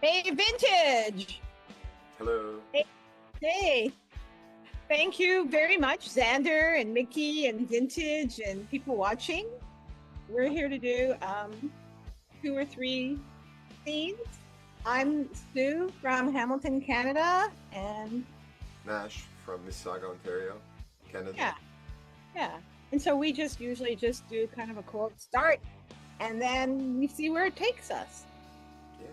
Hey, Vintage! Hello. Hey, hey, thank you very much, Xander and Mickey and Vintage and people watching. We're here to do two or three scenes. I'm Sue from Hamilton, Canada, and Nash from Mississauga, Ontario, Canada. yeah, yeah. And so we just usually just do kind of a cold start, and then we see where it takes us. Yeah.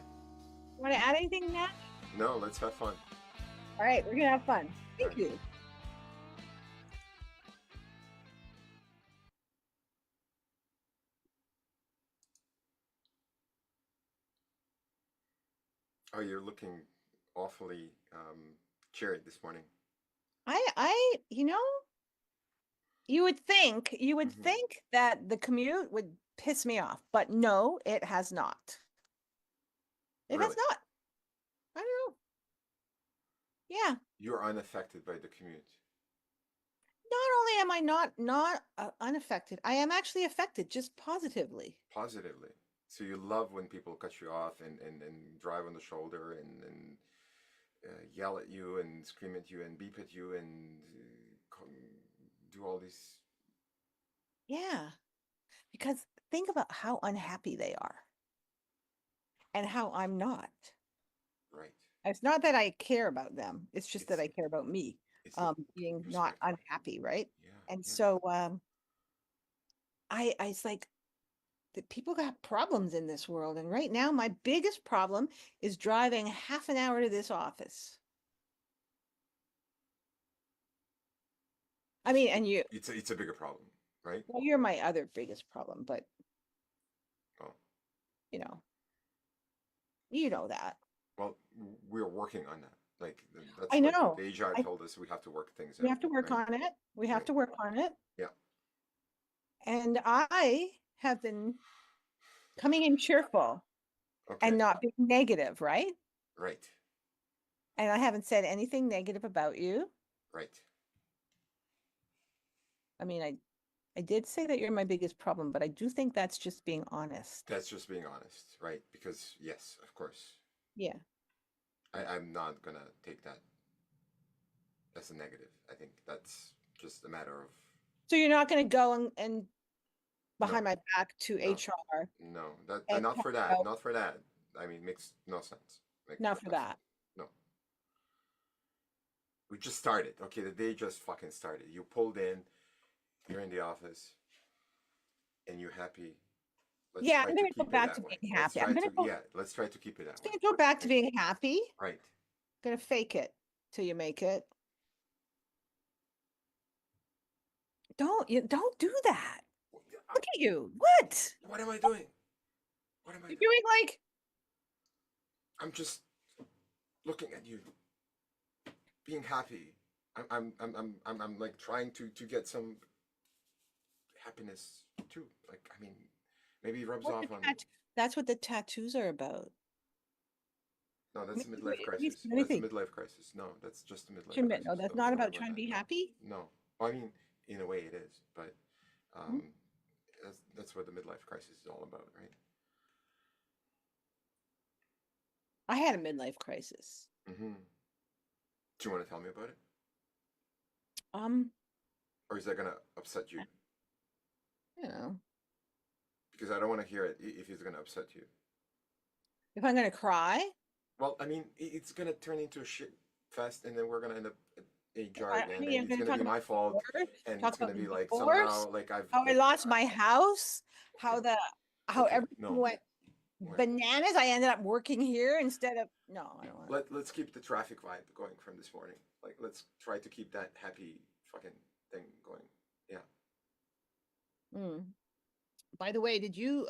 Want to add anything, Nash? No, let's have fun. All right, we're gonna have fun. All Thank right. you. Oh, you're looking awfully cheery this morning. You know, you would think Hmm. that the commute would piss me off, but no, it has not. It has Really? not. I don't know. Yeah. You're unaffected by the commute. Not only am I not unaffected, I am actually affected just positively. Positively. So you love when people cut you off and drive on the shoulder and yell at you and scream at you and beep at you and do all these. Yeah, because think about how unhappy they are and how I'm not. Right. It's not that I care about them. It's just that It's I care about me, it's the being not perspective. unhappy, right? Yeah, And yeah. so I it's like that people got problems in this world. And right now, my biggest problem is driving half an hour to this office. I mean, and It's a bigger problem, right? well, you're my other biggest problem, but Oh. you know, you know that. Well, we're working on that. Like I that's what know. the HR I told us we have to work things We out, have to work right? on it. We have Right. to work on it. Yeah. And I have been coming in cheerful and Okay. not being negative, right? Right. And I haven't said anything negative about you. Right. I mean, I did say that you're my biggest problem, but I do think that's just being honest. That's just being honest, right? Because yes, of course, Yeah. I'm not gonna take that as a negative. I think that's just a matter of So you're not going to go and behind no, my back to no, HR no. That and not talk for that. about Not for that. I mean, makes no sense. Makes not for no sense. that. No. We just started. Okay, the day just fucking started. You pulled in. You're in the office, and you're happy. Let's Yeah, try I'm to going to go keep it back that to way. being Let's happy. try to, yeah, let's try to keep it that way. Go back to Right. being happy. Right. Going to fake it till you make it. Don't do that. Look at you. What? What am I doing? What am I You're doing? doing like, I'm just looking at you, being happy. I'm like trying to get some happiness too. Like, I mean, maybe it rubs what the off on me. tat that's what the tattoos are about. No, Let that's a me midlife let me see, crisis. let me That's a see. midlife crisis. No, that's just a midlife Admit, no, crisis. that's Don't not worry about about trying to that. be No, happy. no. I mean, in a way, it is, but Hmm? um, that's what the midlife crisis is all about, right? I had a midlife crisis. Mm-hmm. Do you want to tell me about it, Um, or is that gonna upset you? you know, Because I don't want to hear it if it's gonna upset you. if I'm gonna cry, Well, I mean, it's gonna turn into a shit fest, and then we're gonna end up at HR I again, mean, and I'm it's gonna gonna talk be about my fault, divorce, and talk it's about gonna the be like divorce, somehow like I've how I like lost my house, okay, how okay, everything no, went right. bananas. I ended up working here instead of no, I don't want Let's keep the traffic vibe going from this morning. Like let's try to keep that happy fucking thing going. Yeah. to. Mm. By the way, did you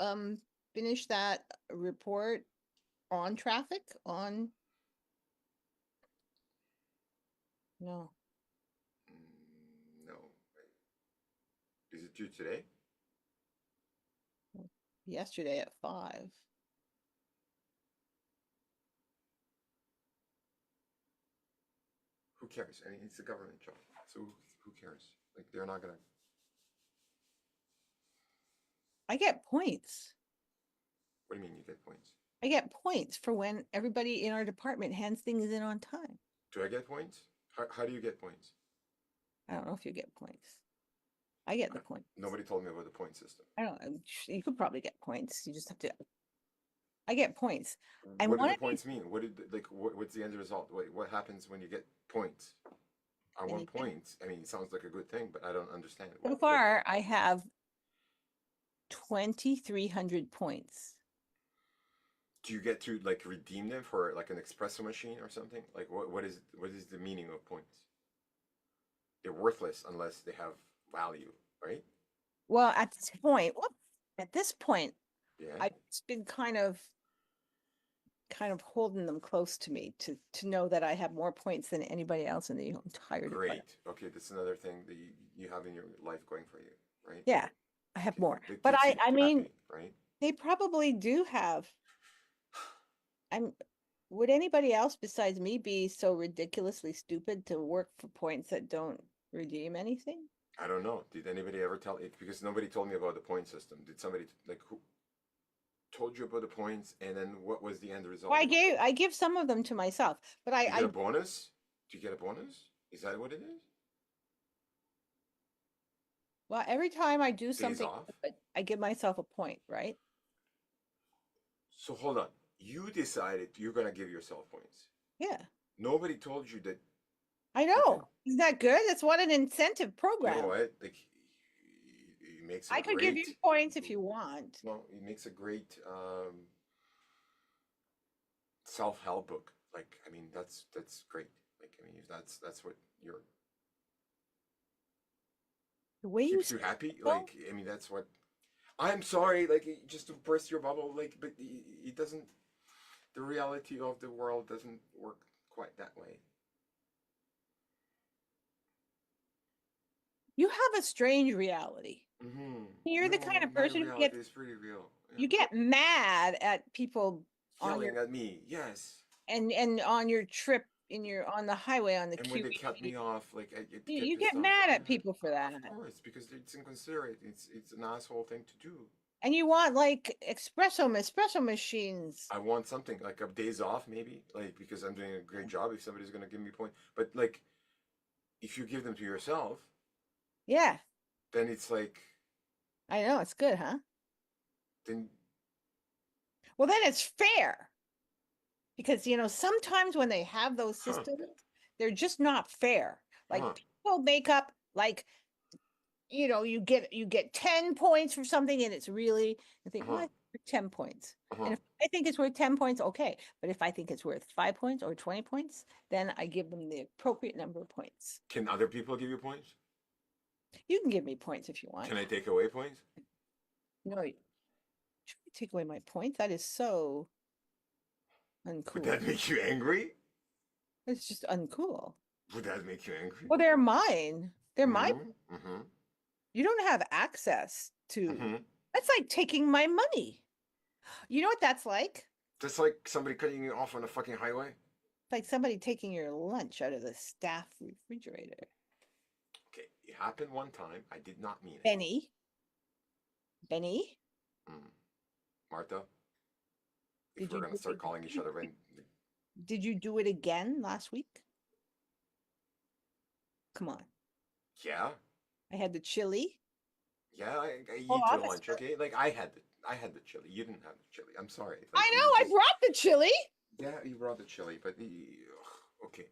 finish that report on traffic on no No. Is it due today? yesterday at 5? Who cares? I mean, it's a government job, so who cares? Like they're not gonna. I get points. What do you mean you get points? I get points for when everybody in our department hands things in on time. Do I get points? How do you get points? I don't know if you get points. I get the points. Nobody told me about the point system. I don't. You could probably get points. You just have to. I get points. I What do the wanted points mean? What's the end result? Wait, what happens when you get points? I want anything. points. I mean, it sounds like a good thing, but I don't understand. So far, I have 2,300 points. Do you get to like redeem them for like an espresso machine or something? Like what is the meaning of points? They're worthless unless they have value, right? Well, at this point, Yeah. I've been kind of holding them close to me to know that I have more points than anybody else in the entire department. Great. Okay, that's another thing that you have in your life going for you, right? Yeah, I have Okay, more. that But keeps you I mean, happy, right? they probably do have. Would anybody else besides me be so ridiculously stupid to work for points that don't redeem anything? I don't know. Did anybody ever tell it? Because nobody told me about the point system. Did somebody like who told you about the points, and then what was the end result? Well, I give some of them to myself, but Do you get a bonus? Do you get a bonus? Is that what it is? well, every time I do Days something off? good, I give myself a point, right? So hold on. You decided you're gonna give yourself points. Yeah, Nobody told you that. I Okay. know. Isn't that good? That's what an incentive You program. know what? Like, it makes a I could great. give you points if you want. Well, it makes a great self-help book. Like, I mean, that's great. Like, I mean, if that's what you're The way you keeps you happy. Like, I mean, that's what. I'm sorry, like, just to burst your bubble, like, but it doesn't. The reality of the world doesn't work quite that way. you have a strange reality. Mm-hmm. You're the kind of person who reality is pretty real. Yeah. you get mad at people Yelling at me, yes. and on your trip on the highway on the And when they QE. cut me off, like I get You pissed get off. mad at people for that. Of course, because it's inconsiderate. It's an asshole thing to do. And you want like espresso machines. I want something like a days off, maybe, like because I'm doing a great job. If somebody's gonna give me a point, but like if you give them to yourself, Yeah, then it's like I know it's good, huh? then Well, then it's fair. Because sometimes when they have those huh, systems, they're just not fair. Like huh, people make up like you get 10 points for something and it's really I think, well, huh, it's worth 10 points. huh. And if I think it's worth 10 points, okay. But if I think it's worth 5 points or 20 points, then I give them the appropriate number of points. Can other people give you points? You can give me points if you want. Can I take away points? No, you take away my points. That is so uncool. Would that make you angry? It's just uncool. Would that make you angry? Well, they're mine. They're mine. Mm-hmm. You don't have access to. Mm-hmm. That's like taking my money. You know what that's like? Just like somebody cutting you off on a fucking highway. It's like somebody taking your lunch out of the staff refrigerator. Okay, it happened one time. I did not mean it. Benny. Martha. If Did we're you gonna start calling each other when. Did you do it again last week? Come on. Yeah. I had the chili. Yeah, I eat Oh, your lunch, okay? Like I had the chili. You didn't have the chili. I'm sorry. Like, I know. I brought the chili. Yeah, you brought the chili, but okay.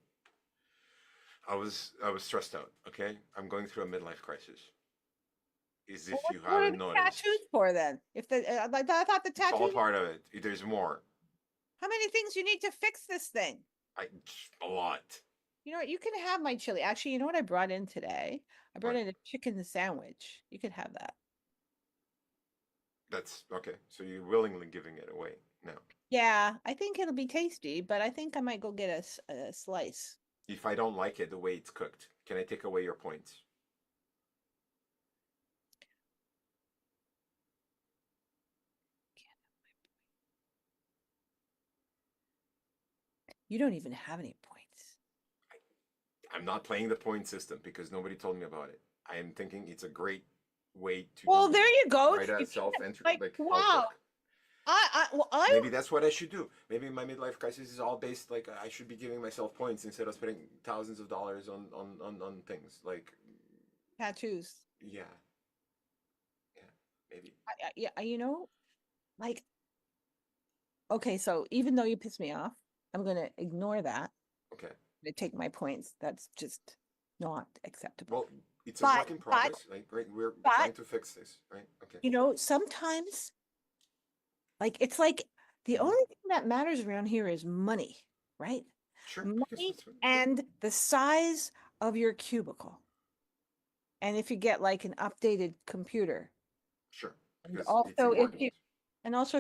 I was stressed out. Okay, I'm going through a midlife crisis. Is if you What are haven't the noticed, tattoos for then? If I thought the it's all tattoos. part of it. There's more. How many things you need to fix this thing? A lot. You know what? You can have my chili. Actually, you know what I brought in today? I brought What? in a chicken sandwich. You could have that. That's okay. So you're willingly giving it away now. Yeah, I think it'll be tasty, but I think I might go get a slice. If I don't like it the way it's cooked, can I take away your points? You don't even have any points. I'm not playing the point system because nobody told me about it. I am thinking it's a great way to. Well, there you go. Write a self-entry. Like, wow. Maybe that's what I should do. Maybe my midlife crisis is all based like I should be giving myself points instead of spending thousands of dollars on things like tattoos. yeah, yeah, maybe. Yeah, like, okay, so even though you piss me off, I'm gonna ignore that. Okay. To take my points. That's just not acceptable. Well, it's a But work in but progress, right? Right. We're but trying to fix this, right? Okay. sometimes like it's like the Hmm. only thing that matters around here is money, right? Sure, because Money that's what. Yeah. and the size of your cubicle. And if you get like an updated computer, Sure, and because it's also if important.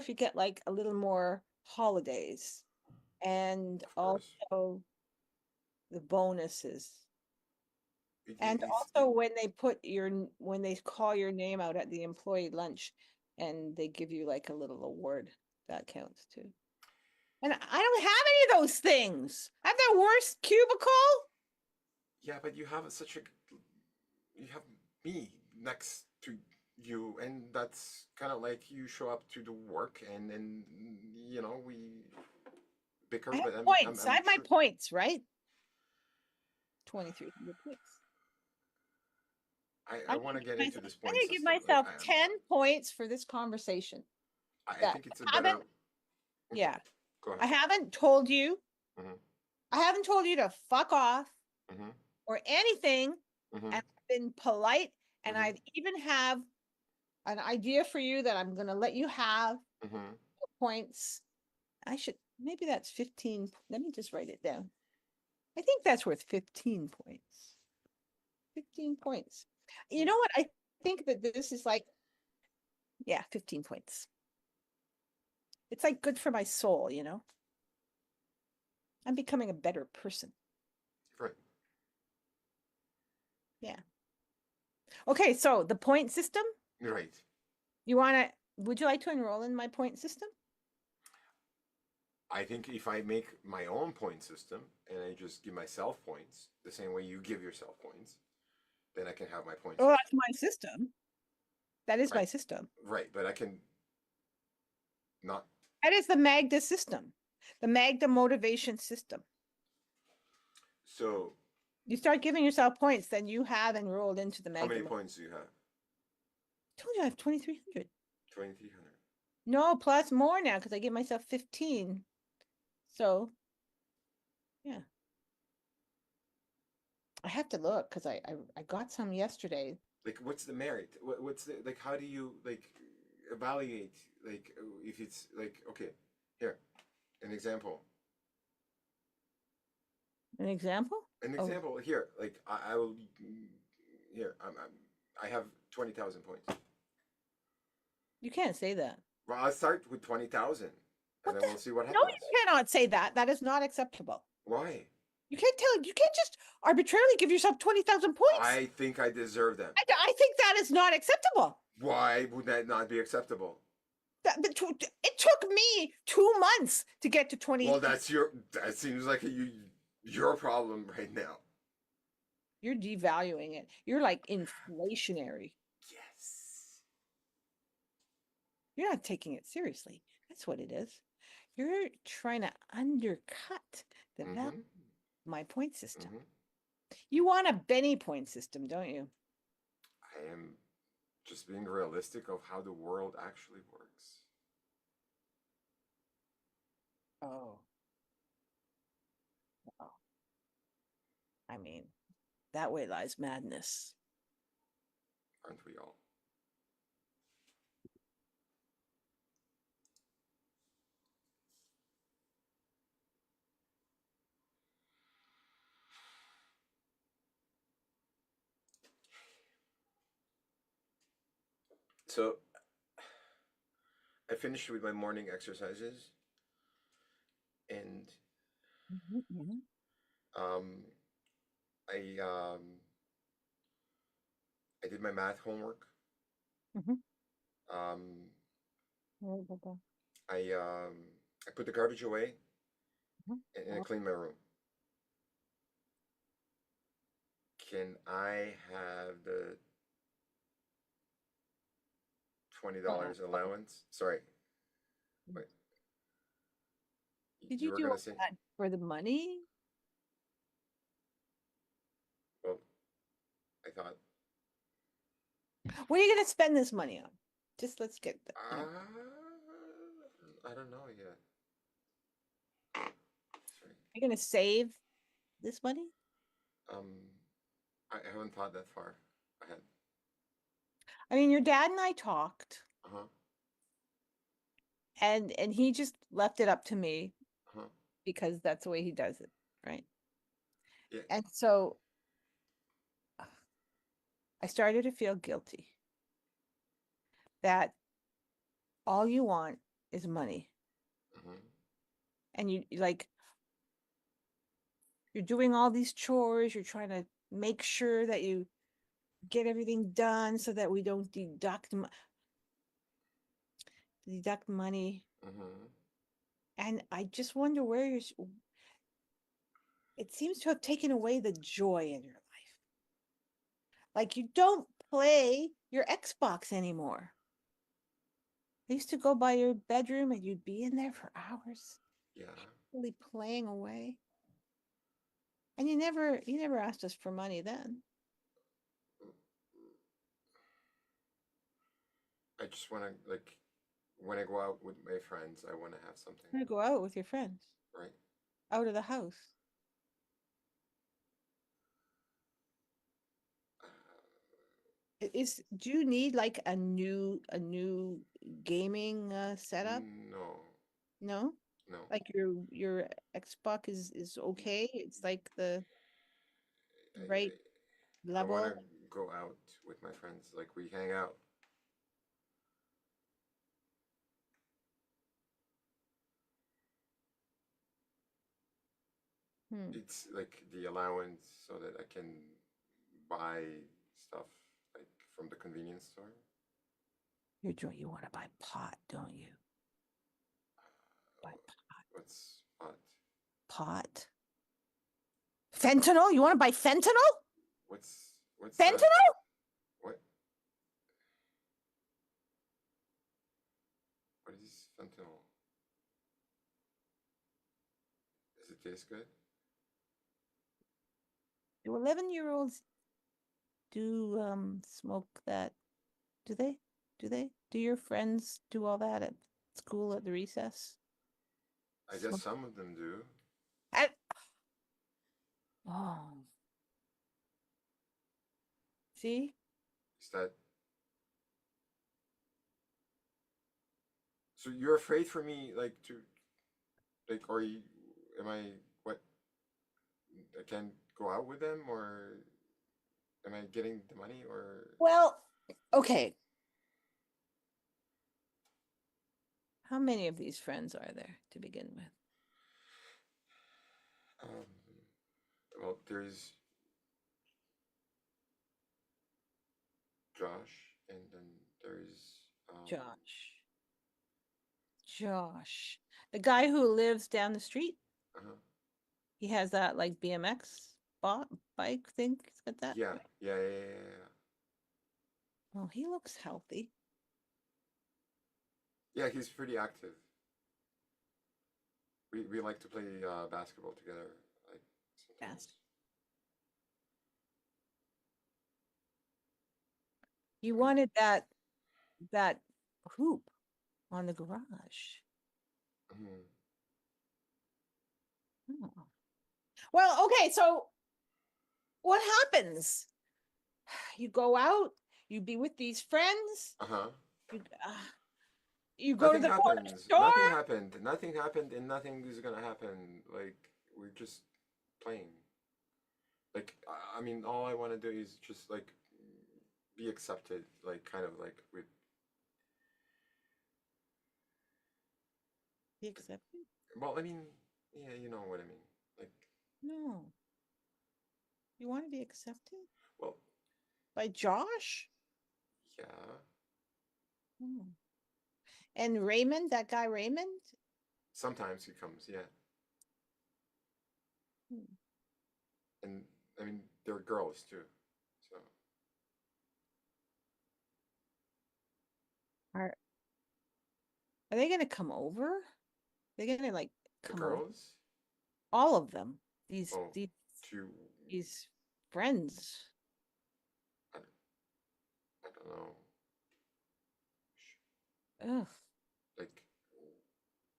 you get like a little more holidays and Of course, also the bonuses. And it's also when they call your name out at the employee lunch and they give you like a little award, that counts too. And I don't have any of those things. I have the worst cubicle. yeah, but you have such a you have me next to you, and that's kind of like you show up to the work, and then we I bicker, have but points. I I'm have my sure. points, right? 2,300 points. I want to get into this I'm point gonna give system. Like myself 10 points for this conversation. I That think it's a I haven't, better. Okay, yeah. go ahead. I haven't told you. Hmm. I haven't told you to fuck off Hmm. or anything. Hmm. And I've been polite, and Hmm. I even have an idea for you that I'm going to let you have Hmm. points. I should, maybe that's 15. Let me just write it down. I think that's worth 15 points. 15 points. You know what? I think that this is like, yeah, 15 points. It's like good for my soul, I'm becoming a better person. Right. Yeah. Okay, so the point system, Right. would you like to enroll in my point system? I think if I make my own point system and I just give myself points the same way you give yourself points, then I can have my point Oh, system. that's my system. That is Right. my system. Right. But I can not. That is the Magda system, the Magda motivation system. So, You start giving yourself points, then you have enrolled into the how Magda. many points do you have? I told you I have 2,300. 2,300. No, plus more now because I give myself 15. So, yeah. I have to look because I got some yesterday. Like, what's the merit? What's the, like, how do you, like, evaluate, like, if it's, like, okay, here, an example. An example? An Oh, example here, like, I will, here, I have 20,000 points. you can't say that. Well, I'll start with 20,000 and What then the? we'll see what No, happens. you cannot say that. That is not acceptable. Why? You can't just arbitrarily give yourself 20,000 points. I think I deserve them. I think that is not acceptable. Why would that not be acceptable? It took me 2 months to get to 20. Well, that seems like your problem right now. You're devaluing it. You're like inflationary. Yes. You're not taking it seriously. That's what it is. You're trying to undercut the value Mm-hmm. of my point system. Mm-hmm. You want a Benny point system, don't you? I am just being realistic of how the world actually works. Oh, oh. I mean, that way lies madness. Aren't we all? So I finished with my morning exercises and Mhm. um, I um, I did my math homework. Mhm. Um, Mhm. I um, I put the garbage away and I Oh, cleaned my room. Can I have the uh-uh. $20 allowance? Sorry, Wait, Did you you were do gonna all say? that for the money? Well, I thought. What are you going to spend this money on? Just let's get that. I don't know yet. Sorry. You're going to save this money? Um, I haven't thought that far ahead. I mean, your dad and I talked, Uh huh. and he just left it up to me Uh huh. because that's the way he does it, right? Yeah. And so I started to feel guilty that all you want is money. Uh-huh. And you like you're doing all these chores, you're trying to make sure that you get everything done so that we don't deduct money. Uh-huh. And I just wonder where it seems to have taken away the joy in your life. Like you don't play your Xbox anymore. I used to go by your bedroom and you'd be in there for hours, Yeah. really playing away. And you never asked us for money then. I just want to like when I go out with my friends, I want to have something, You go out with your friends, right? out of the house. Uh, Do you need like a new gaming setup? no, No? no. Like your Xbox is okay. It's like the right I want to level. go out with my friends. Like we hang out. Hmm. It's like the allowance so that I can buy stuff like from the convenience store. You want to buy pot, don't you? Buy What's what? pot. Fentanyl? You want to buy fentanyl? What's that? Fentanyl? What what is fentanyl? Does it taste good? Do 11-year-olds do smoke that? Do they? Do they? Do your friends do all that at school at the recess? I guess Smoke. some of them do. I, oh, see? Is that so? You're afraid for me, like to like, or you, am I what? I can't go out with them, or am I getting the money, or Well, okay. How many of these friends are there to begin with? um, well, there's Josh, and then there's Josh. Josh. The guy who lives down the street. uh-huh. He has that like BMX bike thing. He's got that, Yeah, right? yeah, yeah, yeah, yeah. Oh, he looks healthy. Yeah, he's pretty active. We like to play basketball together, like sometimes. Yes. You Um, wanted that hoop on the garage. mhm. Oh. Well, okay, so what happens? You go out, you be with these friends, Uh-huh. you uh, you go to Nothing the corner happens. Nothing store. happened. Nothing happened, and nothing is gonna happen. Like we're just playing. Like I mean, all I want to do is just like be accepted. Like kind of like with. Be accepted? Well, I mean, yeah, you know what I mean. Like, No. You want to be accepted well, by Josh? yeah. Hmm. And Raymond, that guy Raymond? Sometimes he comes, yeah, Hmm. and I mean they're girls too, so Are Are they gonna come over? They're gonna like The come over. girls? All of them. These Oh, these to these friends. I don't know. Ugh. Like,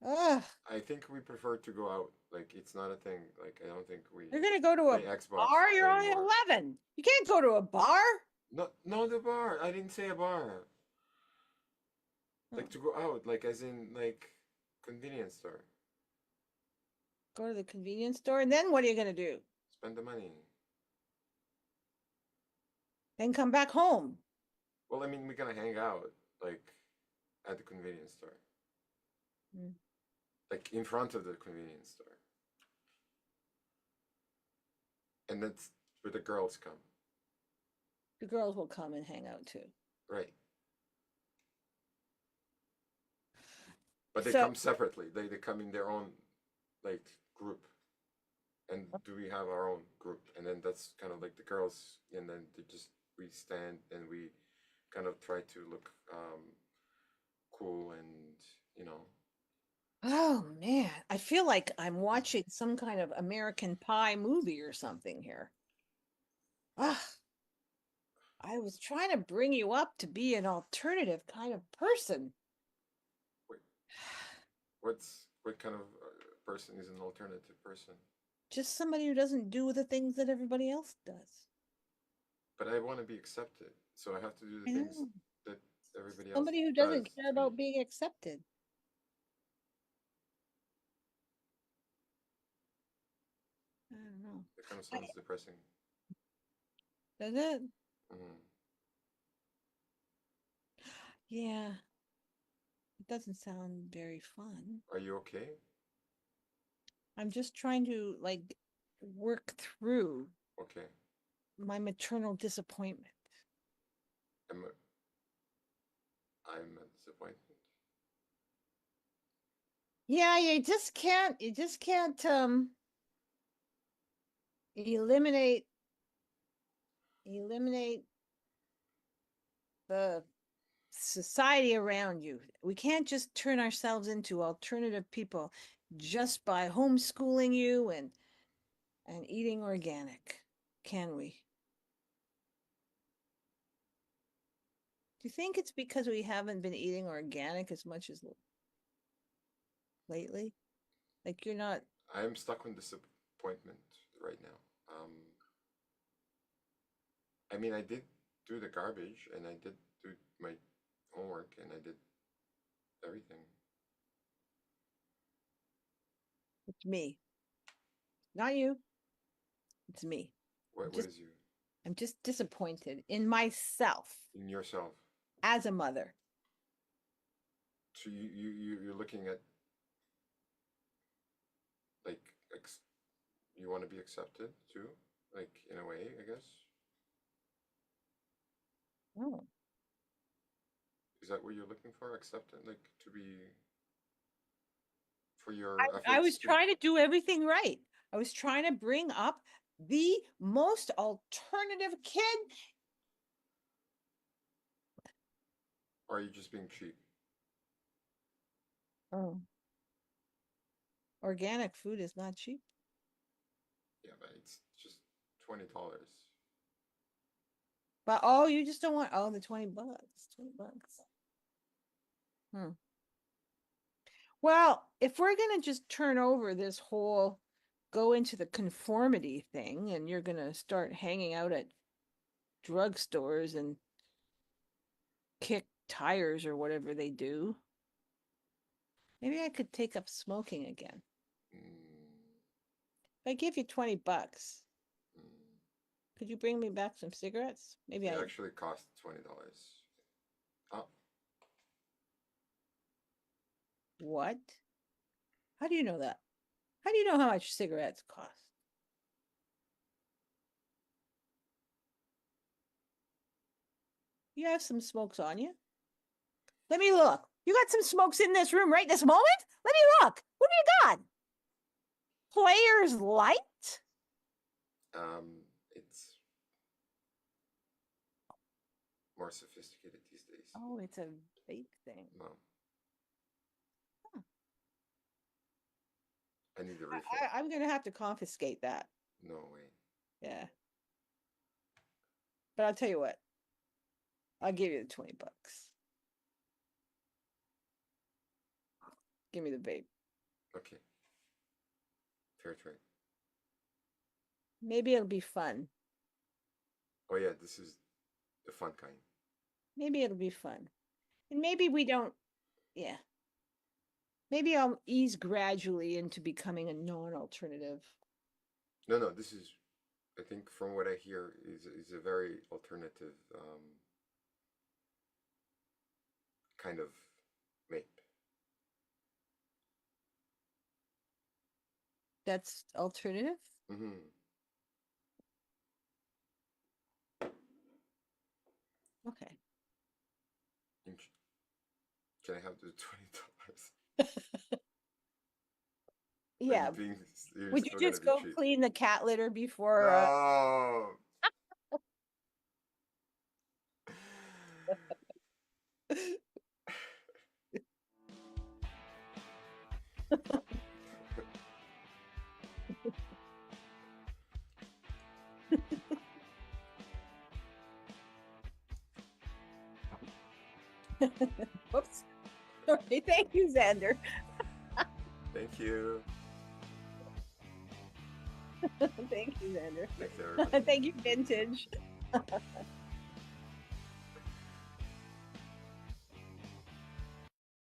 Ugh. I think we prefer to go out. Like, it's not a thing. Like, I don't think we You're gonna go to a play Xbox bar? You're only anymore. 11. You can't go to a bar. No, no, the bar. I didn't say a bar. Oh, Like to go out, like as in like convenience store. go to the convenience store, and then what are you gonna do? Spend the money. Then come back home. Well, I mean, we're gonna hang out like at the convenience store, Mm. like in front of the convenience store, and that's where the girls come. The girls will come and hang out too. Right. But they So, come separately. They come in their own like group. And do we have our own group? And then that's kind of like the girls, and then they just we stand and we kind of try to look cool and you know. oh man, I feel like I'm watching some kind of American Pie movie or something here. Ah, I was trying to bring you up to be an alternative kind of person. Wait, what kind of person is an alternative person? Just somebody who doesn't do the things that everybody else does. But I want to be accepted, so I have to do the I things know. that everybody else Somebody who does doesn't care to be. about being accepted. I don't know. That kind of I, sounds depressing. does it? Hmm. Yeah, it doesn't sound very fun. Are you okay? I'm just trying to like work through Okay. my maternal disappointment. I'm I'm a disappointment. Yeah, you just can't eliminate eliminate the society around you. We can't just turn ourselves into alternative people just by homeschooling you and eating organic, can we? Do you think it's because we haven't been eating organic as much as lately? Like you're not. I'm stuck on disappointment right now. I mean, I did do the garbage and I did do my homework and I did everything. It's me, not you. It's me. I'm What just is you I'm just disappointed in myself in yourself? as a mother. So you're looking at like you want to be accepted too, like in a way, I guess. Oh. Is that what you're looking for? Acceptance, like to be for your I efforts was to, trying to do everything right. I was trying to bring up the most alternative kid. or are you just being cheap? Oh, organic food is not cheap. Yeah, but it's just $20. But oh, you just don't want the 20 bucks. 20 bucks. Hmm. Well, if we're gonna just turn over this whole go into the conformity thing and you're gonna start hanging out at drugstores and kick tires or whatever they do, maybe I could take up smoking again. Mm, If I give you 20 bucks, mm. could you bring me back some cigarettes? Maybe It I, actually costs $20. Oh, what? How do you know that? How do you know how much cigarettes cost? You have some smokes on you. Let me look. You got some smokes in this room right this moment? Let me look. What do you got? Players Light? it's more sophisticated these days. Oh, it's a vape thing. No, I need a refill. I'm gonna have to confiscate that. No way. Yeah. But I'll tell you what. I'll give you the $20. Give me the vape. Okay. Fair trade. Maybe it'll be fun. Oh yeah, this is the fun kind. Maybe it'll be fun. And maybe we don't, yeah. Maybe I'll ease gradually into becoming a non-alternative. No, no, this is, I think from what I hear, is a very alternative kind of vape. That's alternative? Mm-hmm. Okay. Can I have the $20? Are Yeah. you being? You're Would you still gonna just be go cheap? clean the cat litter before No. Whoops. Sorry. Thank you, Xander. Thank you. Thank you, Xander. Thanks everybody. Thank you, Vintage.